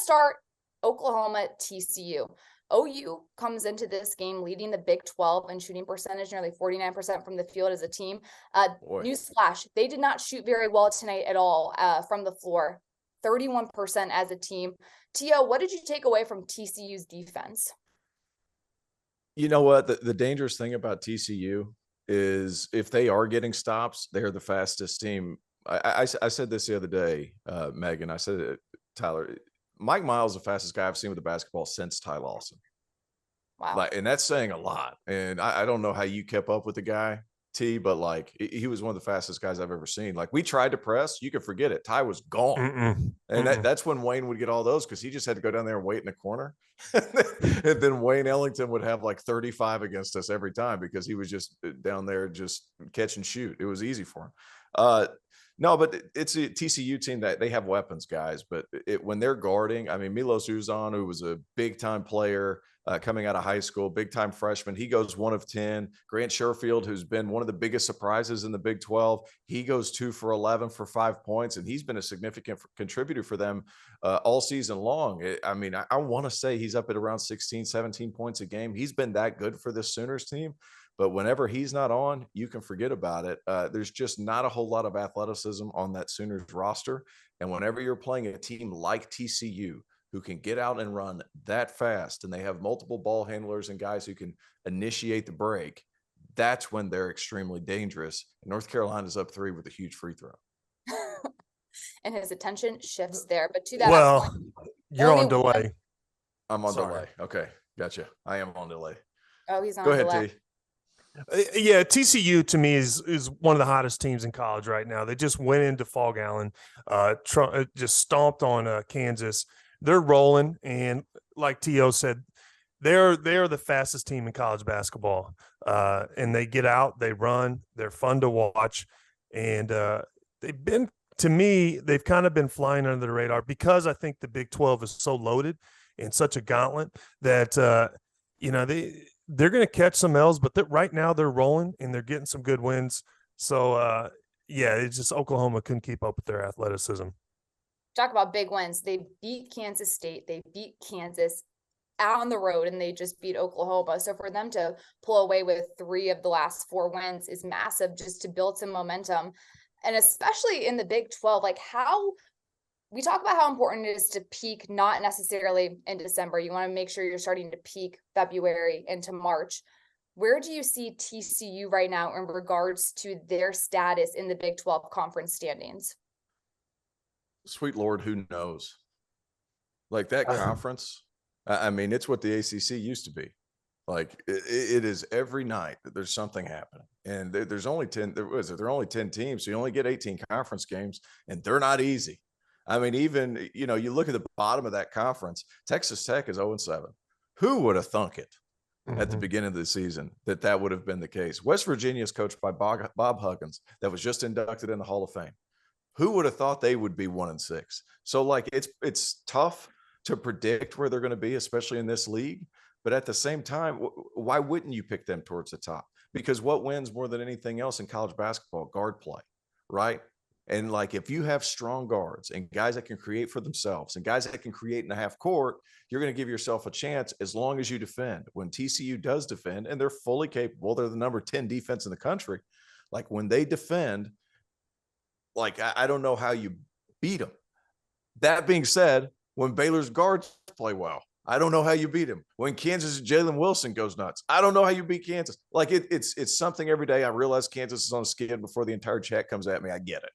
start Oklahoma TCU. OU comes into this game leading the Big 12 in shooting percentage, nearly 49% from the field as a team. Newsflash, they did not shoot very well tonight at all from the floor, 31% as a team. Tio, what did you take away from TCU's defense? You know what? The dangerous thing about TCU is if they are getting stops, they're the fastest team. I said this the other day, Megan. I said it, Tyler. Mike Miles is the fastest guy I've seen with the basketball since Ty Lawson. Wow. And that's saying a lot. And I don't know how you kept up with the guy, T, but he was one of the fastest guys I've ever seen. Like, we tried to press, you could forget it. Ty was gone. And that's when Wayne would get all those because he just had to go down there and wait in the corner. And then Wayne Ellington would have like 35 against us every time because he was just down there just catch and shoot. It was easy for him. No, but it's a TCU team that they have weapons, guys. But when they're guarding, I mean, Milos Uzan, who was a big-time player coming out of high school, big-time freshman, he goes 1 of 10. Grant Sherfield, who's been one of the biggest surprises in the Big 12, he goes 2 for 11 for 5 points, and he's been a significant contributor for them all season long. I want to say he's up at around 16, 17 points a game. He's been that good for this Sooners team. But whenever he's not on, you can forget about it. There's just not a whole lot of athleticism on that Sooners roster. And whenever you're playing a team like TCU, who can get out and run that fast, and they have multiple ball handlers and guys who can initiate the break, that's when they're extremely dangerous. And North Carolina's up 3 with a huge free throw. And his attention shifts there. But to that point, you're on delay. I'm on delay. Okay, gotcha. I am on delay. Oh, he's on delay. delay. Go ahead, T. Yeah, TCU to me is one of the hottest teams in college right now. They just went into Fog Allen, just stomped on Kansas. They're rolling, and like T.O. said, they're the fastest team in college basketball. And they get out, they run, they're fun to watch, and they've kind of been flying under the radar because I think the Big 12 is so loaded and such a gauntlet that they're going to catch some L's, but right now they're rolling and they're getting some good wins. So, it's just Oklahoma couldn't keep up with their athleticism. Talk about big wins. They beat Kansas State. They beat Kansas on the road, and they just beat Oklahoma. So for them to pull away with 3 of the last 4 wins is massive, just to build some momentum. And especially in the Big 12, we talk about how important it is to peak, not necessarily in December. You want to make sure you're starting to peak February into March. Where do you see TCU right now in regards to their status in the Big 12 conference standings? Sweet Lord, who knows? Like, that conference, it's what the ACC used to be. Like, it is every night that there's something happening. And there's only 10, there are only 10 teams, so you only get 18 conference games, and they're not easy. Even, you look at the bottom of that conference, Texas Tech is 0-7. Who would have thunk it at the beginning of the season that would have been the case? West Virginia is coached by Bob Huggins, that was just inducted in the Hall of Fame. Who would have thought they would be 1-6? So, it's tough to predict where they're going to be, especially in this league. But at the same time, why wouldn't you pick them towards the top? Because what wins more than anything else in college basketball? Guard play, right? And if you have strong guards and guys that can create for themselves and guys that can create in the half court, you're going to give yourself a chance as long as you defend. When TCU does defend, and they're fully capable, they're the number 10 defense in the country. When they defend, I don't know how you beat them. That being said, when Baylor's guards play well, I don't know how you beat him. When Kansas' Jalen Wilson goes nuts, I don't know how you beat Kansas. It's something every day. I realize Kansas is on skid before the entire chat comes at me. I get it.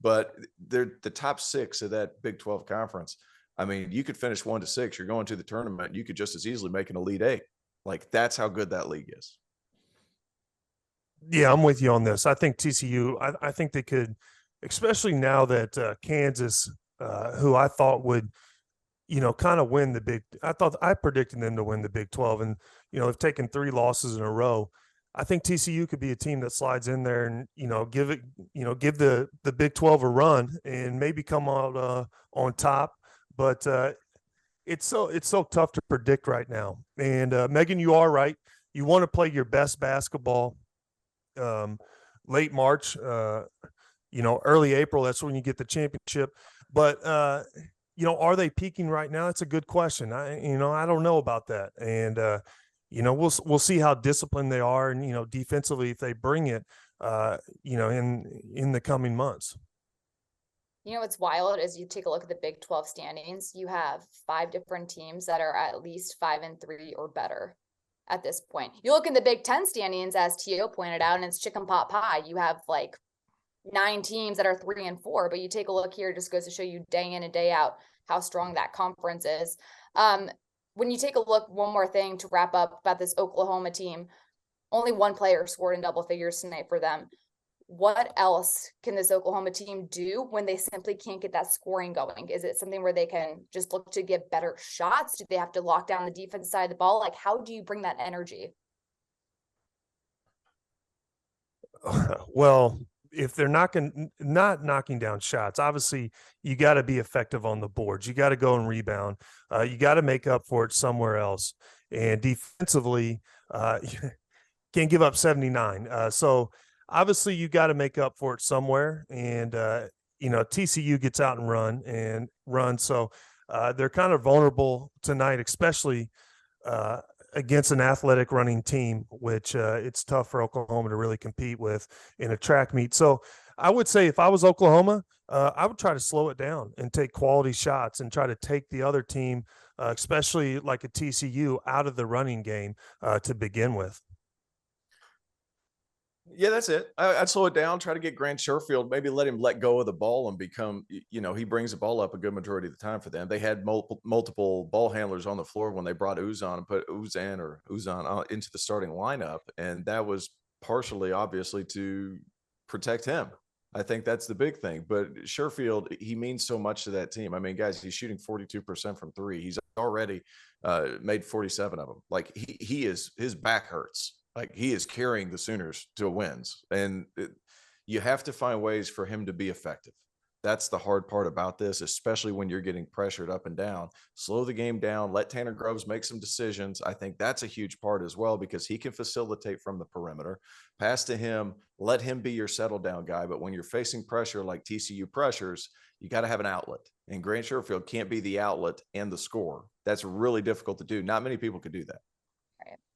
But they're the top 6 of that Big 12 conference. You could finish 1-6. You're going to the tournament. You could just as easily make an Elite 8. That's how good that league is. Yeah, I'm with you on this. I think TCU, I think they could, especially now that Kansas, who I thought would, kind of win I predicted them to win the Big 12, and, they've taken 3 losses in a row. I think TCU could be a team that slides in there and, give the Big 12 a run and maybe come out on top. But it's so tough to predict right now. And Megan, you are right. You want to play your best basketball late March, early April. That's when you get the championship. But are they peaking right now? That's a good question. I don't know about that. And, we'll see how disciplined they are and, defensively, if they bring it, in the coming months. You know what's wild is you take a look at the Big 12 standings. You have 5 different teams that are at least 5-3 or better at this point. You look in the Big 10 standings, as T.O. pointed out, and it's chicken pot pie. You have like 9 teams that are 3-4, but you take a look here, it just goes to show you day in and day out how strong that conference is. When you take a look, one more thing to wrap up about this Oklahoma team, only one player scored in double figures tonight for them. What else can this Oklahoma team do when they simply can't get that scoring going? Is it something where they can just look to give better shots? Do they have to lock down the defense side of the ball? Like, how do you bring that energy? Well, if they're not knocking down shots, obviously you got to be effective on the boards. You got to go and rebound. You got to make up for it somewhere else. And defensively, can't give up 79. So obviously you got to make up for it somewhere. And, TCU gets out and run. So they're kind of vulnerable tonight, especially against an athletic running team, which it's tough for Oklahoma to really compete with in a track meet. So I would say if I was Oklahoma, I would try to slow it down and take quality shots and try to take the other team, especially like a TCU, out of the running game to begin with. Yeah, that's it. I'd slow it down, try to get Grant Sherfield, maybe let him let go of the ball and become, he brings the ball up a good majority of the time for them. They had multiple ball handlers on the floor when they brought Uzan and put Uzan into the starting lineup. And that was partially, obviously, to protect him. I think that's the big thing. But Sherfield, he means so much to that team. I mean, guys, he's shooting 42% from 3. He's already made 47 of them. Like his back hurts. Like he is carrying the Sooners to wins, and you have to find ways for him to be effective. That's the hard part about this, especially when you're getting pressured up and down. Slow the game down, let Tanner Groves make some decisions. I think that's a huge part as well, because he can facilitate from the perimeter. Pass to him, let him be your settle down guy. But when you're facing pressure like TCU pressures, you got to have an outlet. And Grant Sherfield can't be the outlet and the scorer. That's really difficult to do. Not many people could do that.